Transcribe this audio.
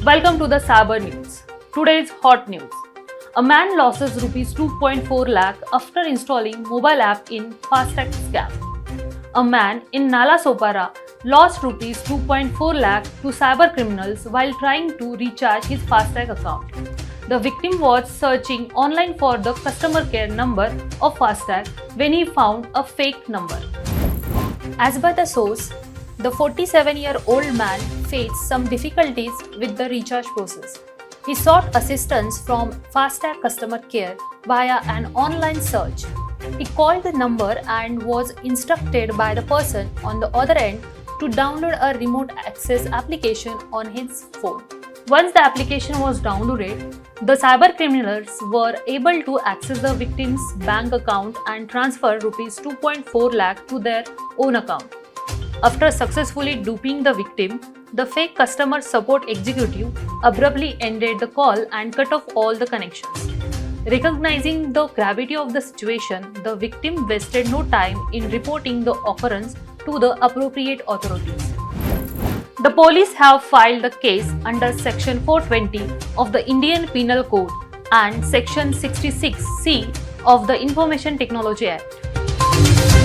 Welcome to the Cyber News. Today's hot news. A man loses rupees 2.4 lakh after installing mobile app in FASTag scam. A man in Nallasopara lost rupees 2.4 lakh to cyber criminals while trying to recharge his FASTag account. The victim was searching online for the customer care number of FASTag when he found a fake number. As per the source, the 47-year-old man faced some difficulties with the recharge process. He sought assistance from FASTag customer care via an online search. He called the number and was instructed by the person on the other end to download a remote access application on his phone. Once the application was downloaded, the cyber criminals were able to access the victim's bank account and transfer rupees 2.4 lakh to their own account. After successfully duping the victim, the fake customer support executive abruptly ended the call and cut off all the connections. Recognizing the gravity of the situation, the victim wasted no time in reporting the occurrence to the appropriate authorities. The police have filed the case under Section 420 of the Indian Penal Code and Section 66C of the Information Technology Act.